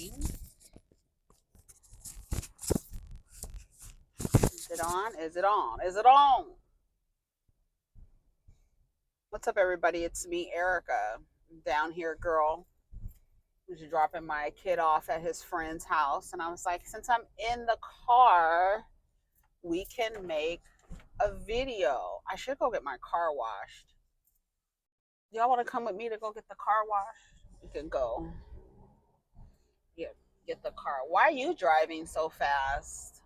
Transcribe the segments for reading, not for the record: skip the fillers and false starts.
morning. Is it on? Is it on? Is it on? What's up, everybody? It's me, Erica, down here, girl. Who's dropping my kid off at his friend's house. And I was like, since I'm in the car, we can make a video. I should go get my car washed. Y'all want to come with me to go get the car washed? We can go. Get the car. Why are you driving so fast?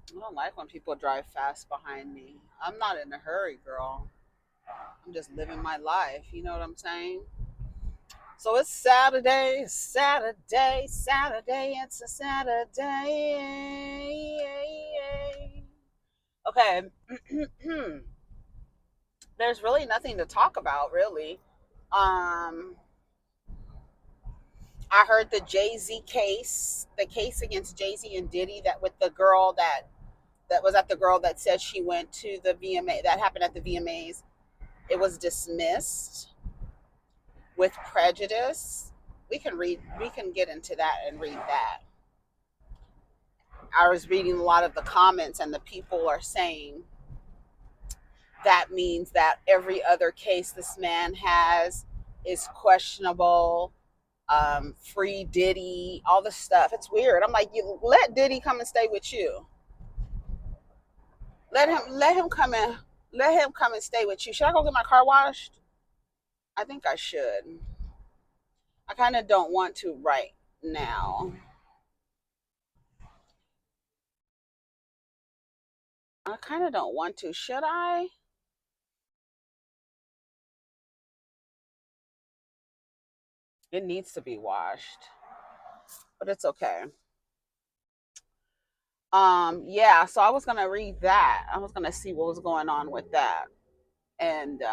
I don't like when people drive fast behind me. I'm not in a hurry, girl. I'm just living my life. You know what I'm saying? So it's Saturday, Saturday, Saturday. It's a Saturday. Okay. There's really nothing to talk about, really. I heard the JayZ case, the case against JayZ and Diddy, that with the girl that was at the girl that said she went to the VMA, that happened at the VMAs. It was dismissed with prejudice. We can get into that and read that. I was reading a lot of the comments, and the people are saying that means that every other case this man has is questionable. Free Diddy, all the stuff. It's weird. I'm like, you let Diddy come and stay with you. Let him come and stay with you. Should I go get my car washed? I think I should. I kind of don't want to right now. I kind of don't want to. Should I? It needs to be washed, but it's okay. Yeah, so I was going to read that. I was going to see what was going on with that. And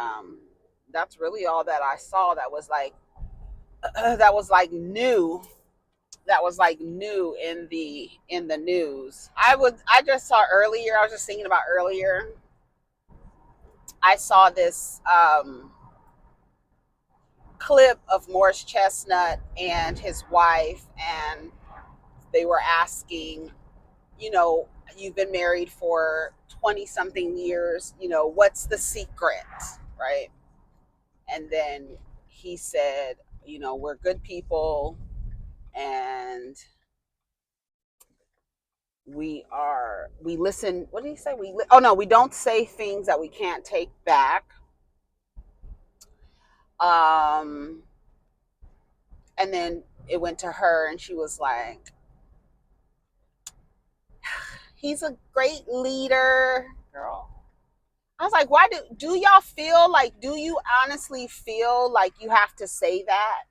that's really all that I saw that was like that was like new. That was like new in the news. I just saw earlier, I was just thinking about earlier. I saw this clip of Morris Chestnut and his wife, and they were asking, you've been married for 20 something years, what's the secret, right? And then he said, we're good people, and we listen. What did he say? We don't say things that we can't take back. Um, and then it went to her, and she was like, he's a great leader, girl. I was like, why do y'all feel like, do you honestly feel like you have to say that?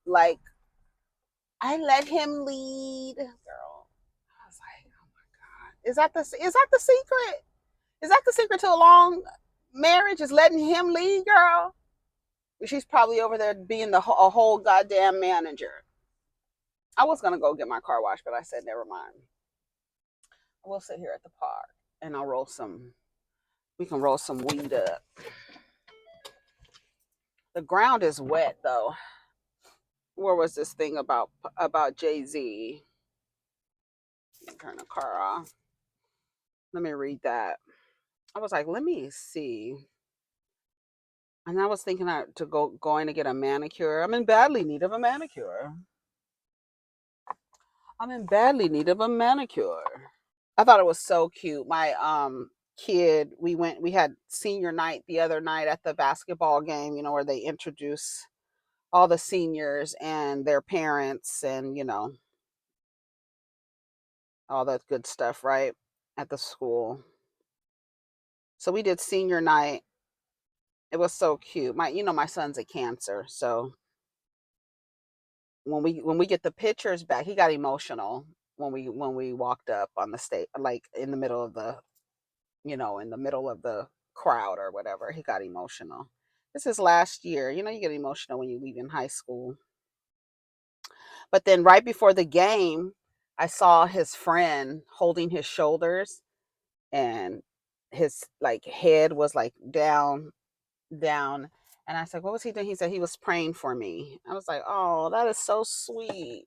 Like, I let him lead, girl. I was like, oh my God. Is that the secret? Is that the secret to a long marriage, is letting him lead, girl? She's probably over there being a whole goddamn manager. I was going to go get my car washed, but I said, never mind. We'll sit here at the park and we can roll some weed up. The ground is wet though. Where was this thing about JayZ? Turn the car off. Let me read that. I was like, let me see. And I was thinking going to get a manicure. I'm in badly need of a manicure. I thought it was so cute. My kid, we had senior night the other night at the basketball game, where they introduce all the seniors and their parents, and all that good stuff, right? At the school. So we did senior night. It was so cute. My son's a Cancer, so when we get the pictures back, he got emotional when we walked up on the stage, like in the middle of the crowd or whatever. He got emotional. This is last year. You get emotional when you leave in high school. But then right before the game, I saw his friend holding his shoulders, and his like head was like down. And I said, what was he doing? He said he was praying for me. I was like, oh, that is so sweet.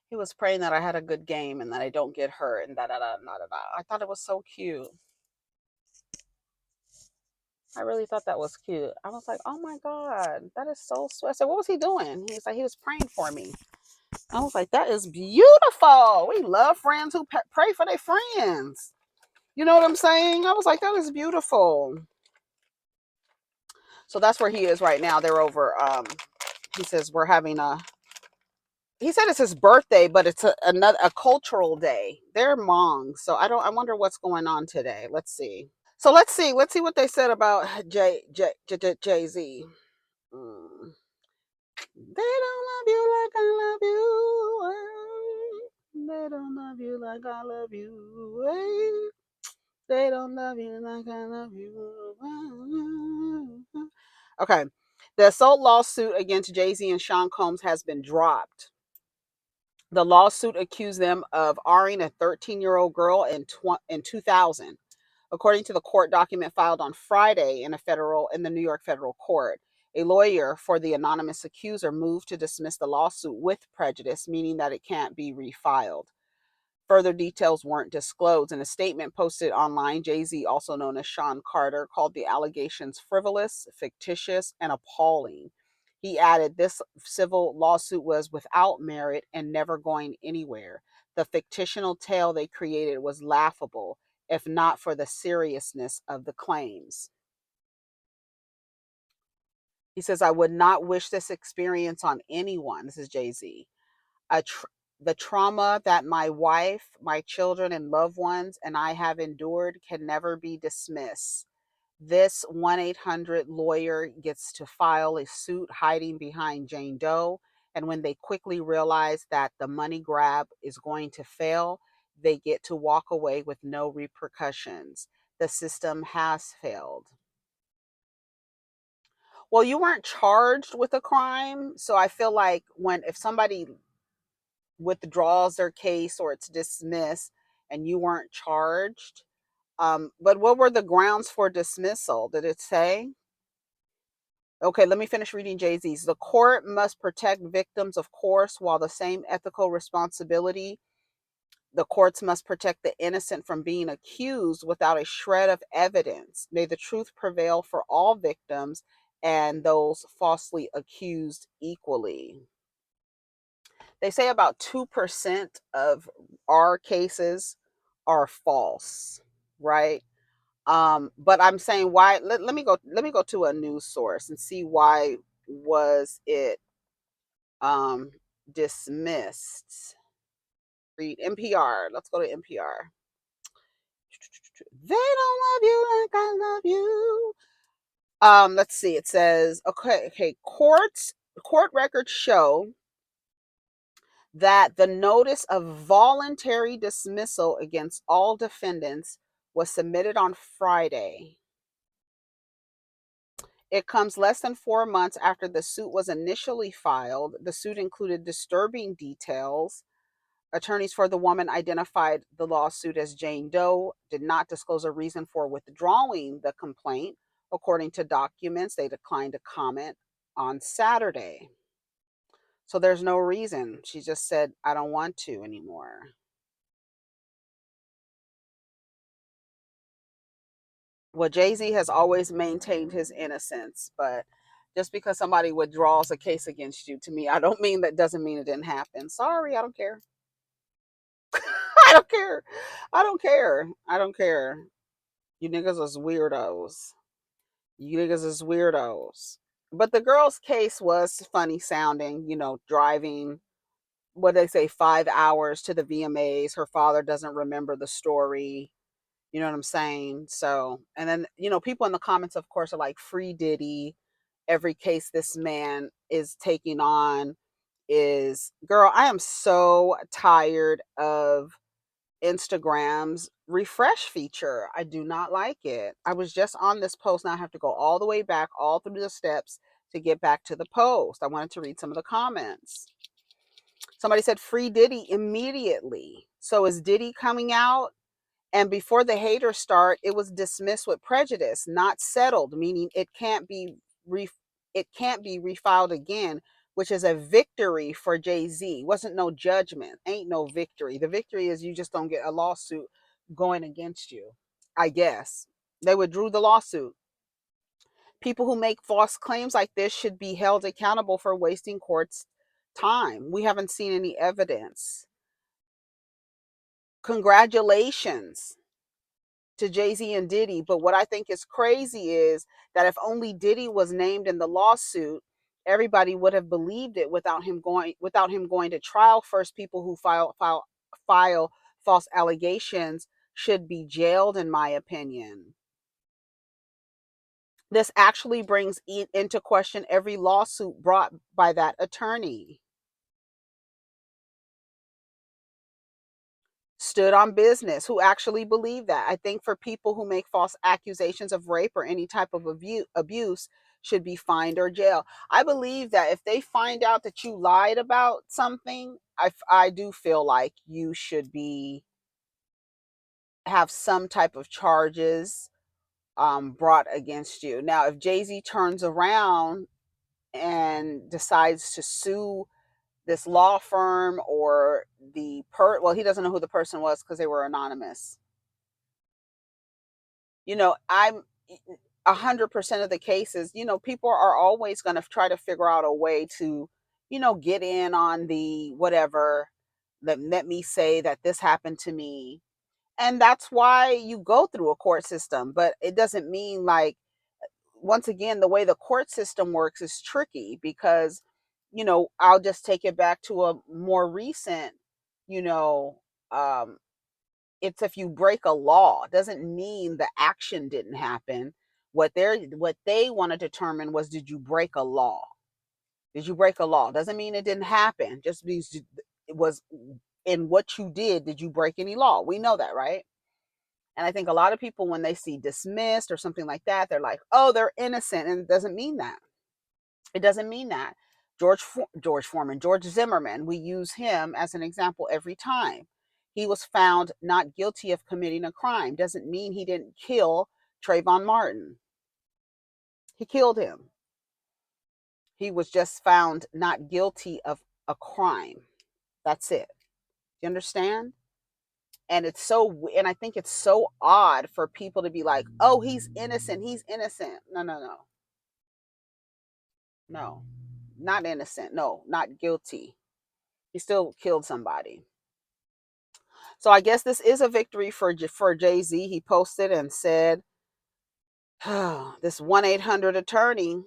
He was praying that I had a good game and that I don't get hurt and da da da da da da. I thought it was so cute. I really thought that was cute. I was like, oh my God, that is so sweet. I said, what was he doing? He's like, he was praying for me. I was like, that is beautiful. We love friends who pray for their friends. You know what I'm saying? I was like, that is beautiful. So that's where he is right now. They're over. He says we're having a. He said it's his birthday, but it's a cultural day. They're Hmong, so I don't. I wonder what's going on today. Let's see. So let's see. Let's see what they said about JayZ. Mm. They don't love you like I love you. They don't love you like I love you. They don't love you like I love you. Okay. The assault lawsuit against JayZ and Sean Combs has been dropped. The lawsuit accused them of R-ing a 13-year-old girl in 2000, according to the court document filed on Friday in the New York federal court. A lawyer for the anonymous accuser moved to dismiss the lawsuit with prejudice, meaning that it can't be refiled. Further details weren't disclosed. In a statement posted online, JayZ, also known as Sean Carter, called the allegations frivolous, fictitious, and appalling. He added this civil lawsuit was without merit and never going anywhere. The fictional tale they created was laughable, if not for the seriousness of the claims. He says, I would not wish this experience on anyone. This is JayZ. The trauma that my wife, my children, and loved ones and I have endured can never be dismissed. This 1-800 lawyer gets to file a suit hiding behind Jane Doe. And when they quickly realize that the money grab is going to fail, they get to walk away with no repercussions. The system has failed. Well, you weren't charged with a crime. So I feel like if somebody withdraws their case or it's dismissed and you weren't charged. But what were the grounds for dismissal? Did it say? Okay, let me finish reading JayZ's. The court must protect victims, of course, while the same ethical responsibility. The courts must protect the innocent from being accused without a shred of evidence. May the truth prevail for all victims and those falsely accused equally. They say about 2% of our cases are false, right? But I'm saying why let me go to a news source and see why was it dismissed. Read NPR. Let's go to NPR. They don't love you like I love you. Let's see. It says okay, court records show that the notice of voluntary dismissal against all defendants was submitted on Friday. It comes less than 4 months after the suit was initially filed. The suit included disturbing details. Attorneys for the woman identified the lawsuit as Jane Doe, did not disclose a reason for withdrawing the complaint. According to documents, they declined to comment on Saturday. So there's no reason. She just said, I don't want to anymore. Well, JayZ has always maintained his innocence, but just because somebody withdraws a case against you, to me, I don't mean that doesn't mean it didn't happen. Sorry, I don't care. I don't care. I don't care. I don't care. You niggas is weirdos. You niggas is weirdos. But the girl's case was funny sounding, driving, what they say, 5 hours to the VMAs. Her father doesn't remember the story. You know what I'm saying? So, and then, people in the comments, of course, are like, free Diddy. Every case this man is taking on is, girl, I am so tired of Instagram's refresh feature. I do not like it. I was just on this post. Now I have to go all the way back, all through the steps to get back to the post. I wanted to read some of the comments. Somebody said free Diddy immediately. So is Diddy coming out And before the haters start, it was dismissed with prejudice, not settled, meaning it can't be refiled again, which is a victory for JayZ. Wasn't no judgment, ain't no victory. The victory is you just don't get a lawsuit going against you. I guess they withdrew the lawsuit. People who make false claims like this should be held accountable for wasting courts' time. We haven't seen any evidence. Congratulations to JayZ and Diddy. But what I think is crazy is that if only Diddy was named in the lawsuit, everybody would have believed it without him going to trial. First, people who file false allegations should be jailed, in my opinion. This actually brings into question every lawsuit brought by that attorney. Stood on business, who actually believe that. I think for people who make false accusations of rape or any type of abuse should be fined or jailed. I believe that if they find out that you lied about something, I do feel like you should have some type of charges brought against you. Now, if JayZ turns around and decides to sue this law firm or well, he doesn't know who the person was because they were anonymous. I'm 100% of the cases, people are always going to try to figure out a way to, get in on the whatever. Let me say that this happened to me. And that's why you go through a court system. But it doesn't mean, like, once again, the way the court system works is tricky because, I'll just take it back to a more recent, you know, um, it's if you break a law doesn't mean the action didn't happen. What they want to determine was, did you break a law? Did you break a law? Doesn't mean it didn't happen. Just means it was in what you did you break any law? We know that, right? And I think a lot of people, when they see dismissed or something like that, they're like, oh, they're innocent. And it doesn't mean that. It doesn't mean that. George Zimmerman, we use him as an example every time. He was found not guilty of committing a crime. Doesn't mean he didn't kill Trayvon Martin. He killed him. He was just found not guilty of a crime. That's it. You understand? And I think it's so odd for people to be like, oh, he's innocent. He's innocent. No, no, no. No, not innocent. No, not guilty. He still killed somebody. So I guess this is a victory for JayZ. He posted and said, oh, this 1-800 attorney,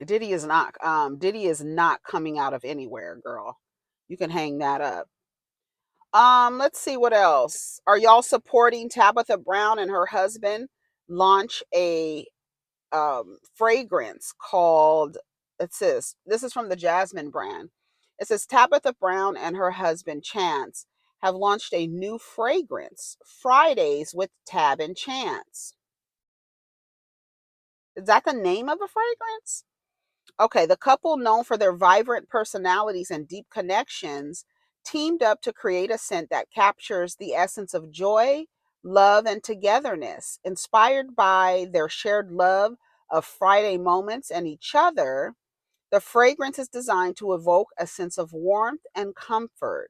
Diddy is not coming out of anywhere, girl. You can hang that up. Let's see what else. Are y'all supporting Tabitha Brown and her husband launch a fragrance called, it says, this is from the Jasmine brand. It says Tabitha Brown and her husband Chance have launched a new fragrance, Fridays with Tab and Chance. Is that the name of a fragrance? Okay, the couple, known for their vibrant personalities and deep connections, teamed up to create a scent that captures the essence of joy, love, and togetherness. Inspired by their shared love of Friday moments and each other, the fragrance is designed to evoke a sense of warmth and comfort.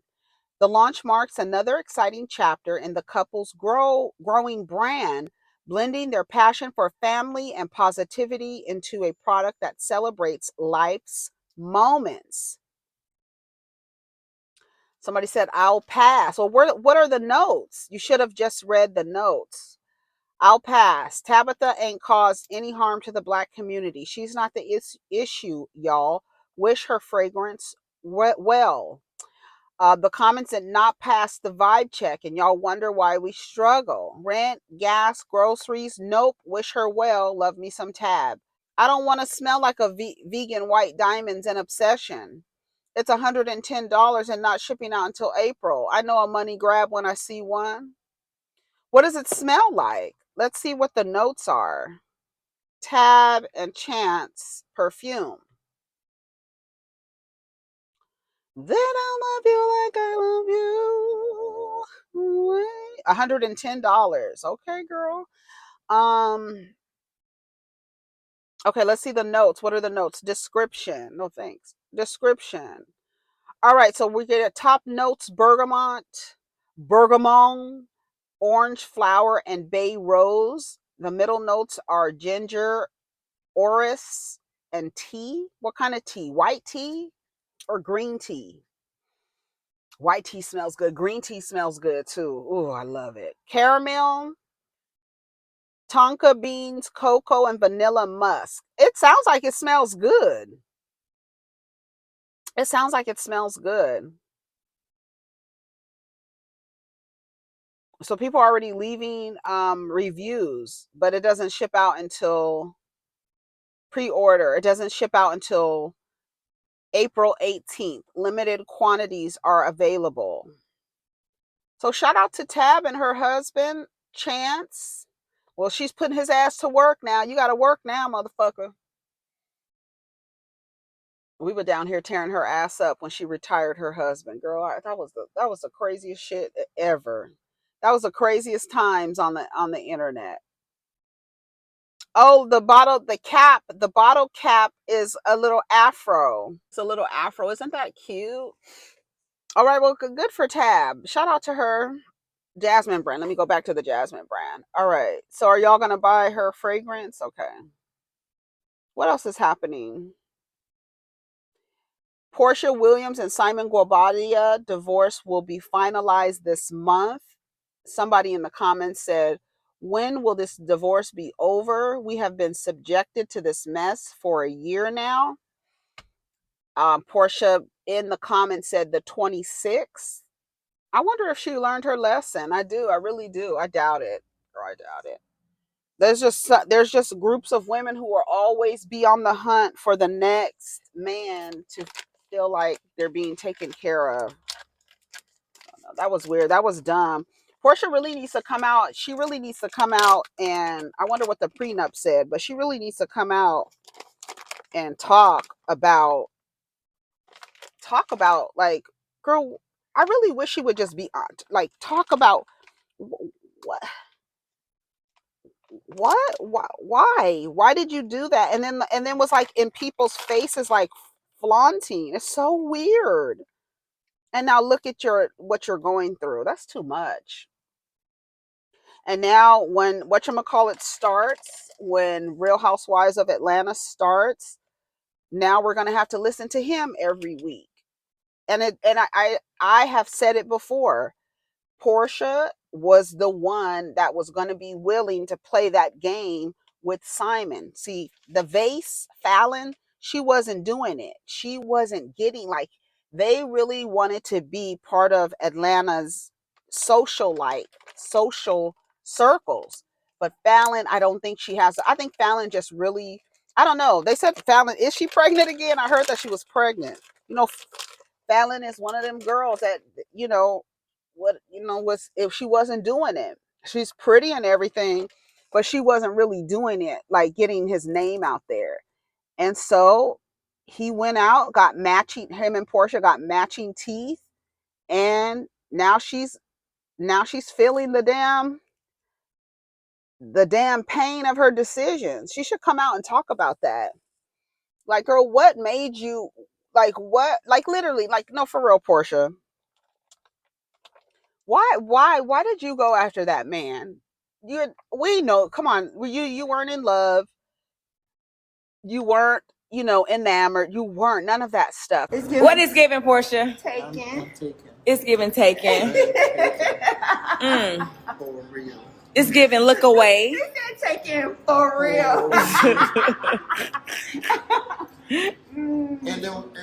The launch marks another exciting chapter in the couple's growing brand, blending their passion for family and positivity into a product that celebrates life's moments. Somebody said, I'll pass. Well, what are the notes? You should have just read the notes. I'll pass. Tabitha ain't caused any harm to the Black community. She's not the issue, y'all. Wish her fragrance well. The comments did not pass the vibe check, and y'all wonder why we struggle. Rent, gas, groceries. Nope. Wish her well. Love me some Tab. I don't want to smell like a vegan white diamonds and obsession. It's $110 and not shipping out until April. I know a money grab when I see one. What does it smell like? Let's see what the notes are. Tab and Chance perfume. Then I'll love you like I love you. $110. Okay, girl. Okay, let's see the notes. What are the notes? Description. No thanks. Description. All right, so we get a top notes: bergamot, orange flower, and bay rose. The middle notes are ginger, orris, and tea. What kind of tea? White tea or green tea? White tea smells good. Green tea smells good too. Ooh, I love it. Caramel, tonka beans, cocoa, and vanilla musk. It sounds like it smells good. It sounds like it smells good. So people are already leaving reviews, but it doesn't ship out until pre-order. It doesn't ship out until April 18th. Limited quantities are available. So shout out to Tab and her husband, Chance. Well, she's putting his ass to work now. You got to work now, motherfucker. We were down here tearing her ass up when she retired her husband. Girl, that was the craziest shit ever. That was the craziest times on the internet. Oh, the bottle cap is a little afro. It's a little afro. Isn't that cute? All right, well, good for Tab. Shout out to her. Jasmine brand. Let me go back to the Jasmine brand. All right. So are y'all going to buy her fragrance? Okay. What else is happening? Porsha Williams and Simon Guobadia divorce will be finalized this month. Somebody in the comments said, when will this divorce be over? We have been subjected to this mess for a year now. Porsha in the comments said the 26th. I wonder if she learned her lesson. I do. I really do. I doubt it. Or I doubt it. There's just groups of women who will always be on the hunt for the next man to feel like they're being taken care of. That was weird. That was dumb. Porsha really needs to come out. She really needs to come out, and I wonder what the prenup said, but she really needs to come out and talk about like, girl, I really wish she would just be like, talk about what why did you do that, and then was like in people's faces, like flaunting. It's so weird. And now look at what you're going through. That's too much. And now when whatchamacallit starts, when Real Housewives of Atlanta starts, now we're gonna have to listen to him every week. And I have said it before. Porsha was the one that was going to be willing to play that game with Simon. See, the vase, Fallon, she wasn't doing it. She wasn't getting, like, they really wanted to be part of Atlanta's social circles. But Fallon, I don't think she has. I think Fallon just really, I don't know. They said Fallon, is she pregnant again? I heard that she was pregnant. Fallon is one of them girls that, was, if she wasn't doing it. She's pretty and everything, but she wasn't really doing it, like getting his name out there. And so he went out, him and Porsha got matching teeth, and now she's feeling the damn pain of her decisions. She should come out and talk about that. Like, girl, what made you, like literally, like, no, for real, Porsha. Why did you go after that man? We know, come on, you weren't in love. You weren't, enamored. You weren't, none of that stuff. What is giving, Porsha? Taken. I'm taken. It's giving taken. For real. It's giving look away. He said taken for real.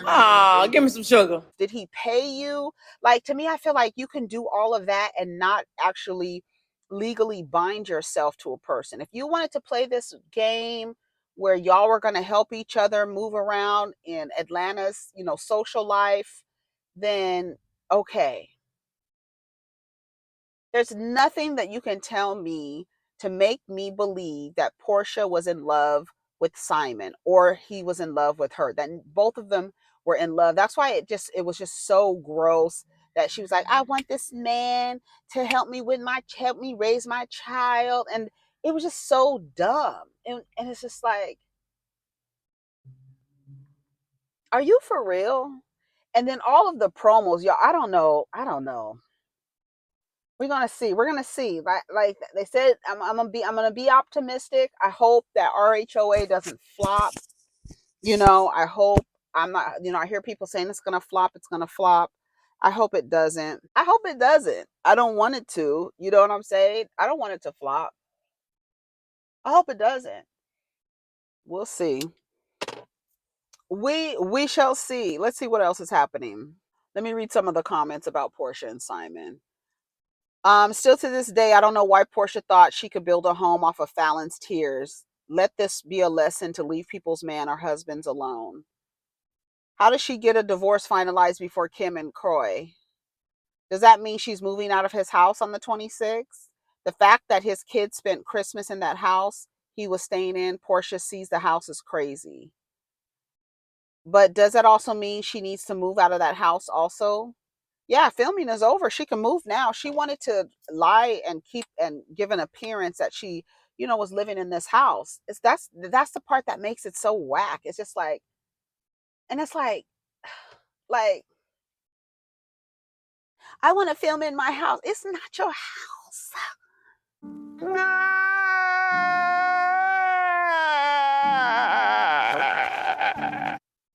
Aw, give me some sugar. Did he pay you? Like, to me, I feel like you can do all of that and not actually legally bind yourself to a person. If you wanted to play this game where y'all were going to help each other move around in Atlanta's, social life, then okay. There's nothing that you can tell me to make me believe that Porsha was in love with Simon or he was in love with her. That both of them were in love. That's why it was just so gross that she was like, I want this man to help me raise my child. And it was just so dumb. And it's just like, are you for real? And then all of the promos, y'all, I don't know. We're gonna see. Like they said, I'm gonna be optimistic. I hope that RHOA doesn't flop. I hope I'm not. I hear people saying it's gonna flop. It's gonna flop. I hope it doesn't. I don't want it to. You know what I'm saying? I don't want it to flop. I hope it doesn't. We'll see. We shall see. Let's see what else is happening. Let me read some of the comments about Porsha and Simon. Still to this day, I don't know why Porsha thought she could build a home off of Fallon's tears. Let this be a lesson to leave people's man or husbands alone. How does she get a divorce finalized before Kim and Kroy? Does that mean she's moving out of his house on the 26th? The fact that his kids spent Christmas in that house he was staying in, Porsha sees the house is crazy. But does that also mean she needs to move out of that house also? Yeah, filming is over. She can move now. She wanted to lie and keep and give an appearance that she, was living in this house. That's the part that makes it so whack. It's just like, and it's like I want to film in my house. It's not your house.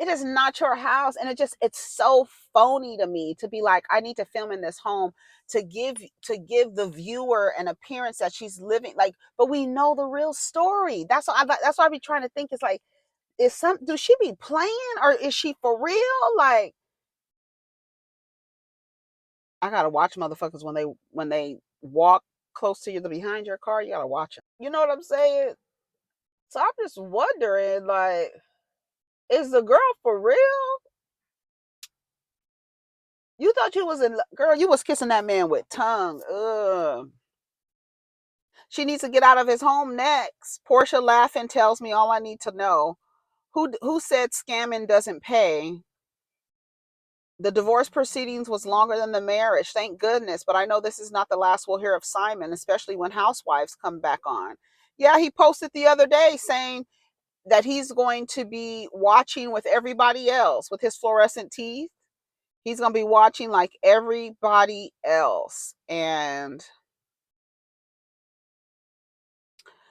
It is not your house. And it's so phony to me to be like, I need to film in this home to give the viewer an appearance that she's living like, but we know the real story. That's why I be trying to think. It's like, do she be playing or is she for real? Like, I gotta watch motherfuckers when they walk close to you, behind your car. You gotta watch them. You know what I'm saying? So I'm just wondering, like, is the girl for real? You thought you was girl, you was kissing that man with tongue. Ugh. She needs to get out of his home next. Porsha laughing tells me all I need to know. Who said scamming doesn't pay? The divorce proceedings was longer than the marriage. Thank goodness. But I know this is not the last we'll hear of Simon, especially when Housewives come back on. Yeah, he posted the other day saying that he's going to be watching with everybody else with his fluorescent teeth. He's going to be watching like everybody else. And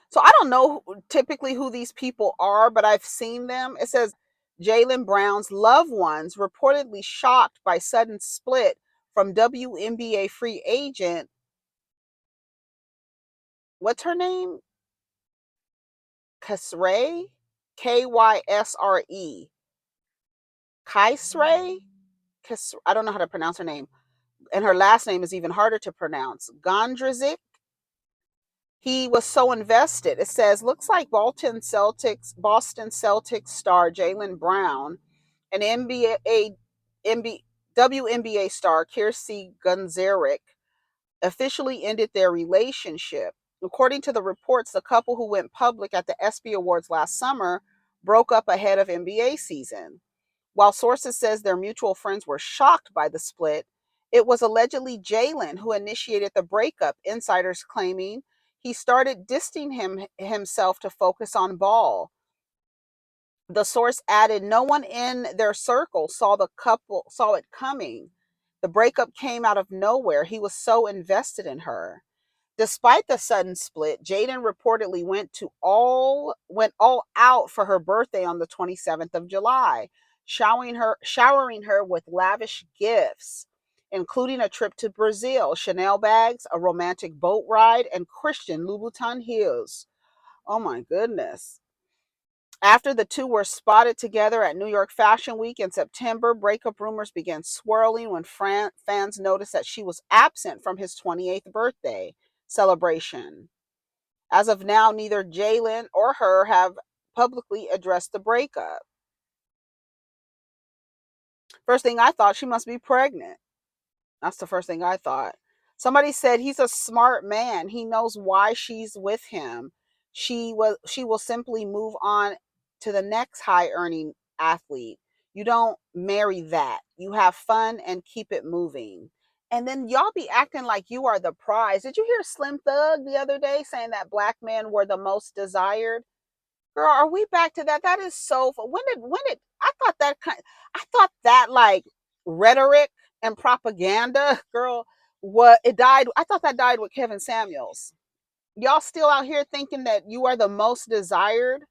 so I don't know typically who these people are, but I've seen them. It says Jaylen Brown's loved ones reportedly shocked by sudden split from WNBA free agent. What's her name? Kasre? Kysre. Kysre? I don't know how to pronounce her name. And her last name is even harder to pronounce. Gondrazik. He was so invested. It says, looks like Boston Celtics star Jaylen Brown and WNBA star Kiersey Gunzarek officially ended their relationship. According to the reports, the couple who went public at the ESPY Awards last summer broke up ahead of NBA season. While sources says their mutual friends were shocked by the split, it was allegedly Jaylen who initiated the breakup, insiders claiming he started distancing himself to focus on ball. The source added no one in their circle saw it coming. The breakup came out of nowhere. He was so invested in her. Despite the sudden split, Jayden reportedly went all out for her birthday on the 27th of July, showering her with lavish gifts, including a trip to Brazil, Chanel bags, a romantic boat ride, and Christian Louboutin heels. Oh my goodness. After the two were spotted together at New York Fashion Week in September, breakup rumors began swirling when fans noticed that she was absent from his 28th birthday celebration. As of now, neither Jaylen or her have publicly addressed the breakup. First thing I thought, she must be pregnant. That's the first thing I thought. Somebody said he's a smart man. He knows why she's with him. She will simply move on to the next high earning athlete. You don't marry that. You have fun and keep it moving. And then y'all be acting like you are the prize. Did you hear SlimThug the other day saying that black men were the most desired? Girl, are we back to that? That is so. When did I thought that like rhetoric and propaganda, girl, what it died. I thought that died with Kevin Samuels. Y'all still out here thinking that you are the most desired?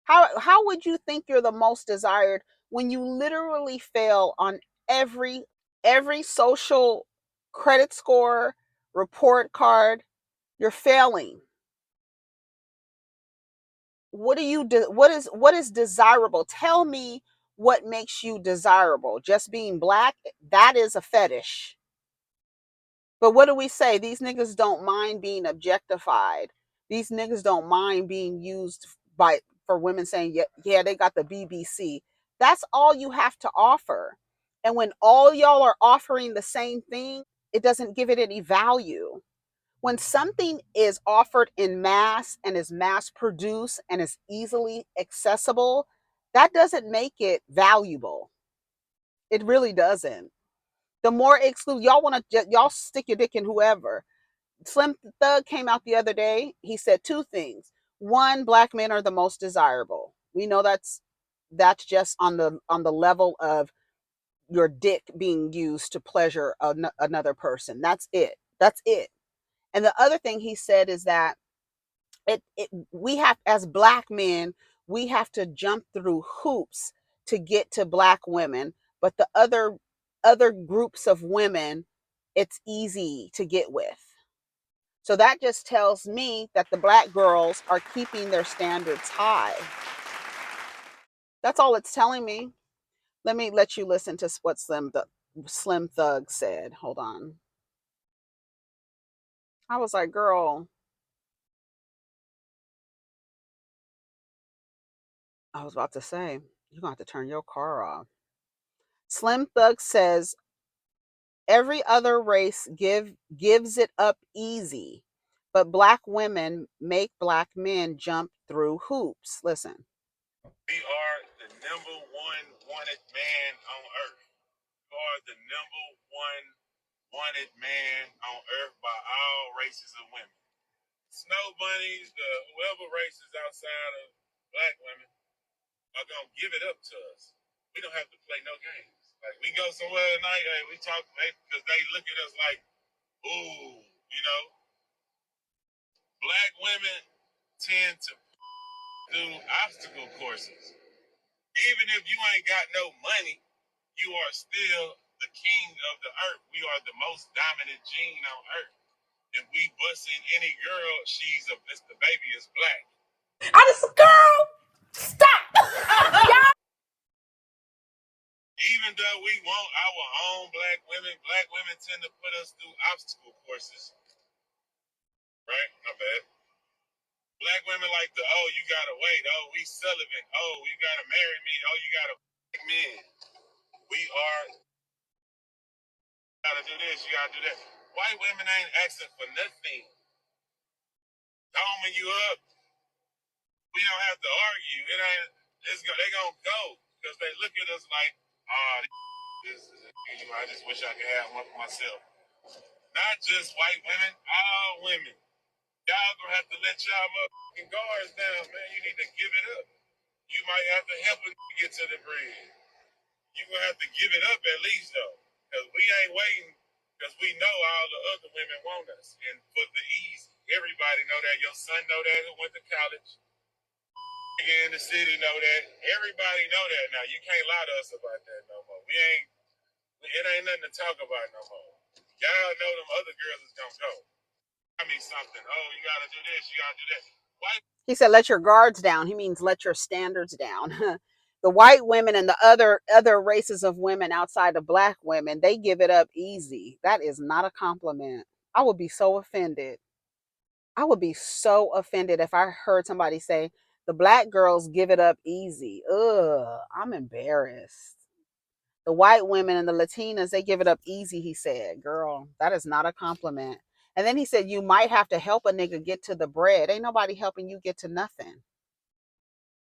How would you think you're the most desired when you literally fail on every every social credit score report card? You're failing. What do you do? What is desirable? Tell me what makes you desirable. Just being black, that is a fetish. But what do we say? These niggas don't mind being objectified. These niggas don't mind being used by for women saying, yeah, yeah, they got the BBC. That's all you have to offer. And when all y'all are offering the same thing, it doesn't give it any value. When something is offered in mass and is mass produced and is easily accessible, that doesn't make it valuable. It really doesn't. The more exclusive y'all want to, y'all stick your dick in whoever. Slim Thug came out the other day. He said two things. One, black men are the most desirable. We know that's just on the level of your dick being used to pleasure another person. That's it. That's it. And the other thing he said is that we have, as black men, we have to jump through hoops to get to black women, but the other groups of women, it's easy to get with. So that just tells me that the black girls are keeping their standards high. That's all it's telling me. Let me let you listen to what Slim Thug said. Hold on. I was like, girl, I was about to say, you're going to have to turn your car off. Slim Thug says every other race gives it up easy, but black women make black men jump through hoops. Listen. We are the number one wanted man on earth. You are the number one wanted man on earth by all races of women. Snow bunnies, whoever races outside of black women are gonna give it up to us. We don't have to play no games. Like we go somewhere tonight, hey, we talk, because they look at us like, ooh, black women tend to do obstacle courses. Even if you ain't got no money, you are still the king of the earth. We are the most dominant gene on earth. If we busting any girl, the baby is black. I just, girl, stop. Even though we want our own black women tend to put us through obstacle courses. Right? My bad. Black women like you gotta wait. Oh, we celibate. Oh, you gotta marry me. Oh, you gotta men. We are gotta do this, you gotta do that. White women ain't asking for nothing. Homing you up. We don't have to argue. They gonna go because they look at us like, I just wish I could have one for myself. Not just white women, all women. Y'all gonna have to let y'all motherfucking guards down, man. You need to give it up. You might have to help it get to the bread. You gonna have to give it up at least though, because we ain't waiting. Because we know all the other women want us, and for the ease, everybody know that. Your son know that who went to college. In the city know that. Everybody know that now. You can't lie to us about that no more. It ain't nothing to talk about no more. Y'all know them other girls is gonna go. I mean something. Oh, you gotta do this, you gotta do that. White. He said, "Let your guards down." He means let your standards down. The white women and the other races of women outside of black women, they give it up easy. That is not a compliment. I would be so offended. I would be so offended if I heard somebody say the black girls give it up easy. Ugh, I'm embarrassed. The white women and the Latinas, they give it up easy, he said. Girl, that is not a compliment. And then he said, you might have to help a nigga get to the bread. Ain't nobody helping you get to nothing.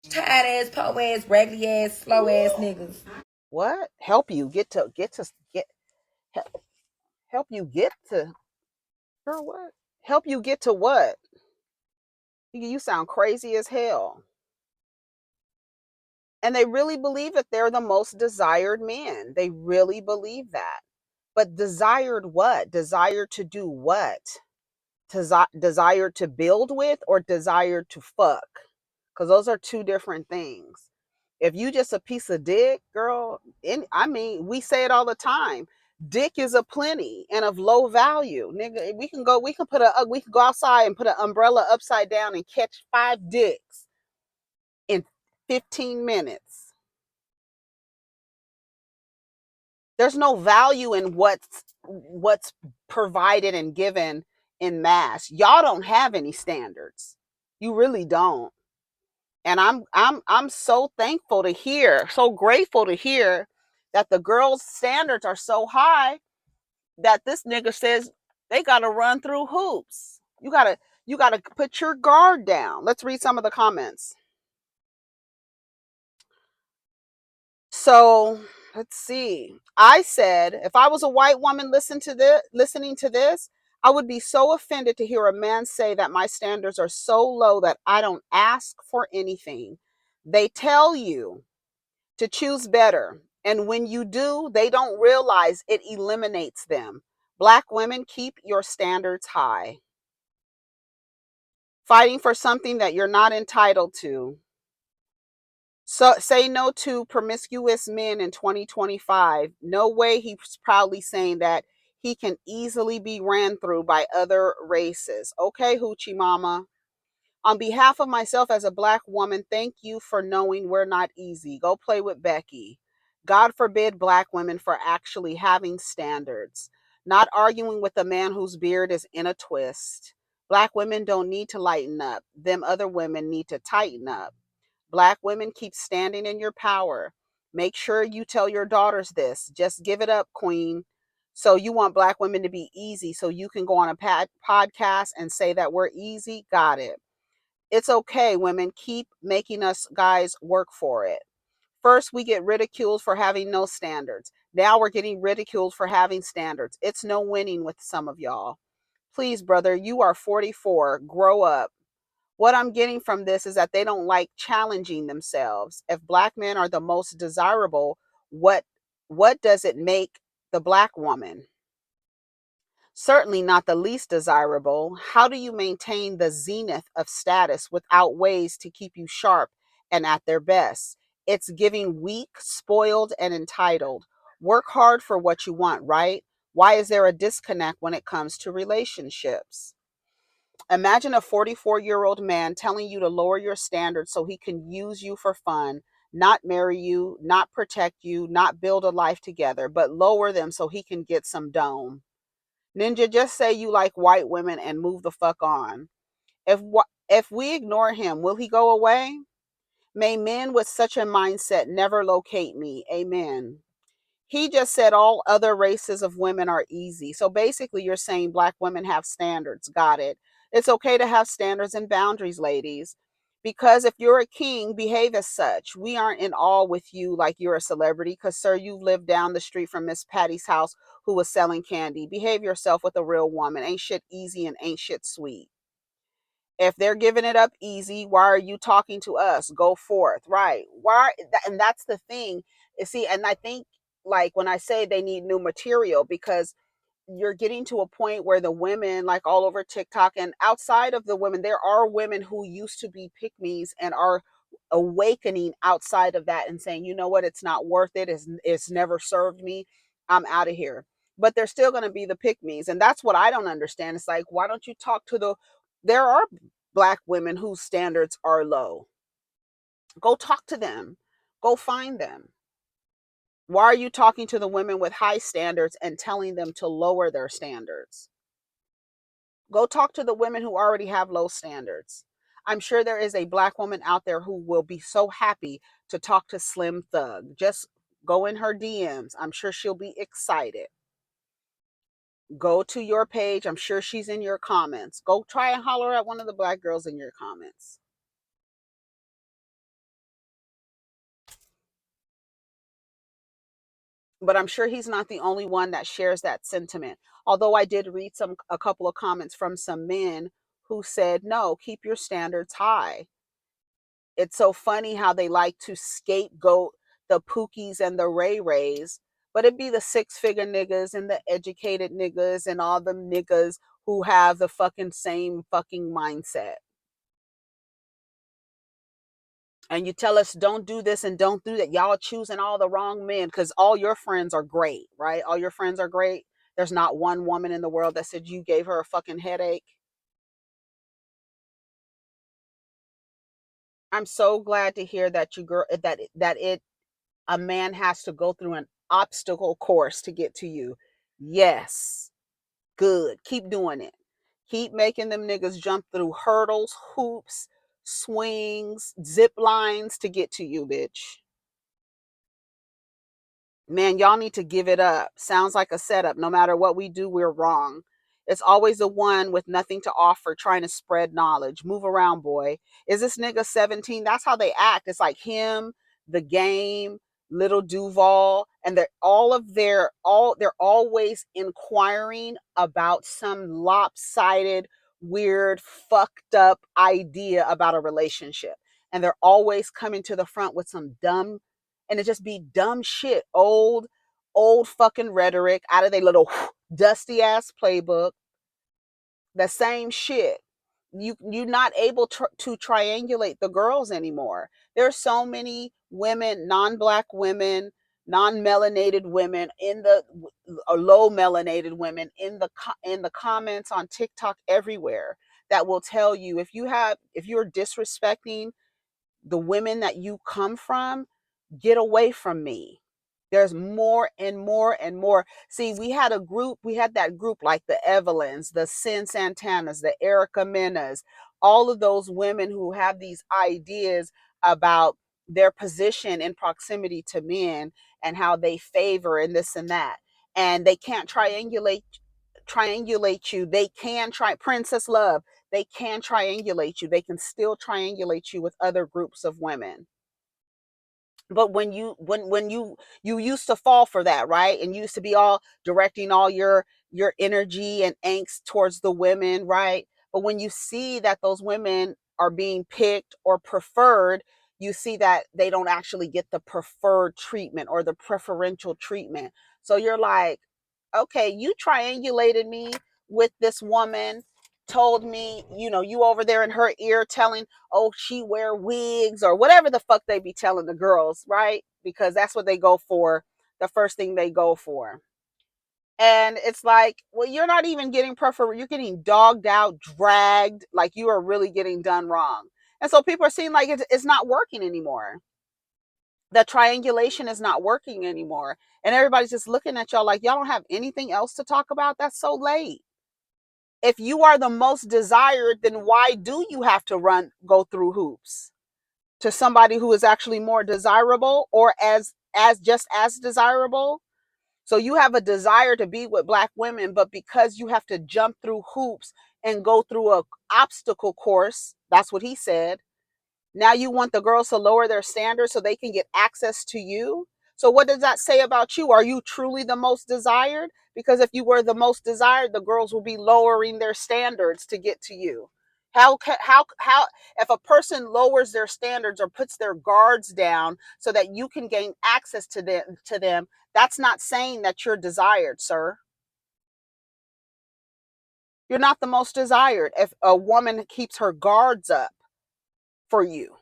Tired ass, po ass, raggedy ass, slow ass niggas. What? Help you get to Help you get to, girl, what? Help you get to what? You sound crazy as hell. And they really believe that they're the most desired men. They really believe that. But desired what? Desired to do what? Desired to build with or desired to fuck? Because those are two different things. If you just a piece of dick, girl, I mean, we say it all the time. Dick is a plenty and of low value. Nigga, we can go outside and put an umbrella upside down and catch 5 dicks in 15 minutes. There's no value in what's provided and given in mass. Y'all don't have any standards. You really don't. And I'm so thankful to hear, so grateful to hear that the girls' standards are so high that this nigga says they gotta run through hoops. You gotta put your guard down. Let's read some of the comments. So let's see. I said if I was a white woman listening to this, I would be so offended to hear a man say that my standards are so low that I don't ask for anything. They tell you to choose better. And when you do, they don't realize it eliminates them. Black women, keep your standards high. Fighting for something that you're not entitled to. So say no to promiscuous men in 2025. No way he's proudly saying that he can easily be ran through by other races. Okay, Hoochie Mama. On behalf of myself as a black woman, thank you for knowing we're not easy. Go play with Becky. God forbid black women for actually having standards. Not arguing with a man whose beard is in a twist. Black women don't need to lighten up. Them other women need to tighten up. Black women, keep standing in your power. Make sure you tell your daughters this. Just give it up, queen. So you want black women to be easy so you can go on a podcast and say that we're easy? Got it. It's okay, women. Keep making us guys work for it. First, we get ridiculed for having no standards. Now we're getting ridiculed for having standards. It's no winning with some of y'all. Please, brother, you are 44. Grow up. What I'm getting from this is that they don't like challenging themselves. If black men are the most desirable, what does it make the black woman? Certainly not the least desirable. How do you maintain the zenith of status without ways to keep you sharp and at their best? It's giving weak, spoiled, and entitled. Work hard for what you want, right? Why is there a disconnect when it comes to relationships? Imagine a 44-year-old man telling you to lower your standards so he can use you for fun, not marry you, not protect you, not build a life together, but lower them so he can get some dome. Ninja, just say you like white women and move the fuck on. If we ignore him, will he go away? May men with such a mindset never locate me. Amen. He just said all other races of women are easy. So basically, you're saying black women have standards. Got it. It's okay to have standards and boundaries, ladies. Because if you're a king, behave as such. We aren't in awe with you like you're a celebrity. Because, sir, you've lived down the street from Miss Patty's house who was selling candy. Behave yourself with a real woman. Ain't shit easy and ain't shit sweet. If they're giving it up easy, why are you talking to us? Go forth. Right. Why? And that's the thing. See, and I think like when I say they need new material, because you're getting to a point where the women, like all over TikTok and outside of the women, there are women who used to be pick me's and are awakening outside of that and saying, you know what, it's not worth it. It's never served me. I'm out of here. But they're still going to be the pick me's. And that's what I don't understand. It's like, why don't you talk to there are black women whose standards are low. Go talk to them. Go find them. Why are you talking to the women with high standards and telling them to lower their standards? Go talk to the women who already have low standards. I'm sure there is a black woman out there who will be so happy to talk to SlimThug. Just go in her DMs. I'm sure she'll be excited. Go to your page. I'm sure she's in your comments. Go try and holler at one of the black girls in your comments. But I'm sure he's not the only one that shares that sentiment. Although I did read a couple of comments from some men who said, no, keep your standards high. It's so funny how they like to scapegoat the Pookies and the Ray Rays, but it'd be the 6-figure niggas and the educated niggas and all the niggas who have the fucking same fucking mindset. And you tell us don't do this and don't do that. Y'all are choosing all the wrong men because all your friends are great, right? All your friends are great. There's not one woman in the world that said you gave her a fucking headache. I'm so glad to hear that you girl that it a man has to go through an obstacle course to get to you. Yes. Good. Keep doing it. Keep making them niggas jump through hurdles, hoops, swings, zip lines to get to you, bitch. Man, y'all need to give it up. Sounds like a setup. No matter what we do, we're wrong. It's always the one with nothing to offer trying to spread knowledge. Move around, boy. Is this nigga 17? That's how they act. It's like him, the game, little Duval, and they're always inquiring about some lopsided, weird, fucked up idea about a relationship. And they're always coming to the front with some dumb, and it just be dumb shit, old fucking rhetoric out of their little dusty ass playbook. The same shit. You're not able to triangulate the girls anymore. There's so many women, non-black women, non-melanated women in the low melanated women in the comments on TikTok everywhere that will tell you if you're disrespecting the women that you come from, get away from me. There's more and more and more. See, we had that group like the Evelyns, the Sin Santanas, the Erica Menas, all of those women who have these ideas about their position in proximity to men and how they favor and this and that. And they can't triangulate you. They can try Princess Love. They can triangulate you. They can still triangulate you with other groups of women. But when you used to fall for that, right? And you used to be all directing all your energy and angst towards the women, right? But when you see that those women are being picked or preferred, you see that they don't actually get the preferred treatment or the preferential treatment. So you're like, okay, you triangulated me with this woman, told me, you over there in her ear telling, oh, she wear wigs or whatever the fuck they be telling the girls, right? Because that's what they go for, the first thing they go for. And it's like, well, you're not even getting preferred. You're getting dogged out, dragged, like you are really getting done wrong. And so people are seeing like it's not working anymore. The triangulation is not working anymore. And everybody's just looking at y'all like y'all don't have anything else to talk about. That's so late. If you are the most desired, then why do you have to go through hoops to somebody who is actually more desirable or as just as desirable? So you have a desire to be with black women, but because you have to jump through hoops and go through a obstacle course, that's what he said. Now you want the girls to lower their standards so they can get access to you. So what does that say about you? Are you truly the most desired? Because if you were the most desired, the girls will be lowering their standards to get to you. How if a person lowers their standards or puts their guards down so that you can gain access to them, that's not saying that you're desired, sir. You're not the most desired if a woman keeps her guards up for you.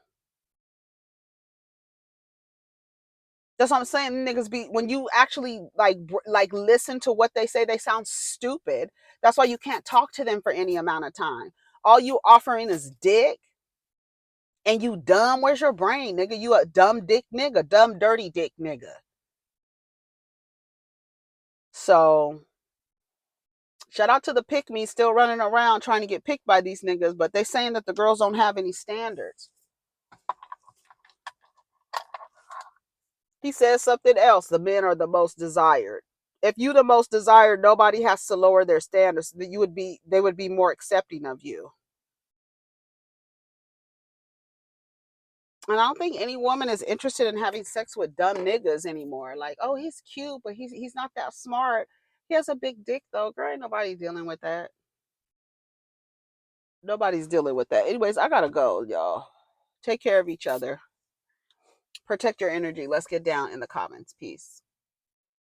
That's what I'm saying. Niggas be when you actually like listen to what they say, they sound stupid. That's why you can't talk to them for any amount of time. All you offering is dick, and you dumb. Where's your brain, nigga? You a dumb dick nigga, dumb dirty dick nigga. So shout out to the pick me still running around trying to get picked by these niggas, but they saying that the girls don't have any standards. He says something else. The men are the most desired. If you the most desired, nobody has to lower their standards. That they would be more accepting of you. And I don't think any woman is interested in having sex with dumb niggas anymore. Like, oh, he's cute, but he's not that smart. He has a big dick though. Girl, ain't nobody dealing with that. Nobody's dealing with that. Anyways, I gotta go, y'all. Take care of each other. Protect your energy. Let's get down in the comments. Peace.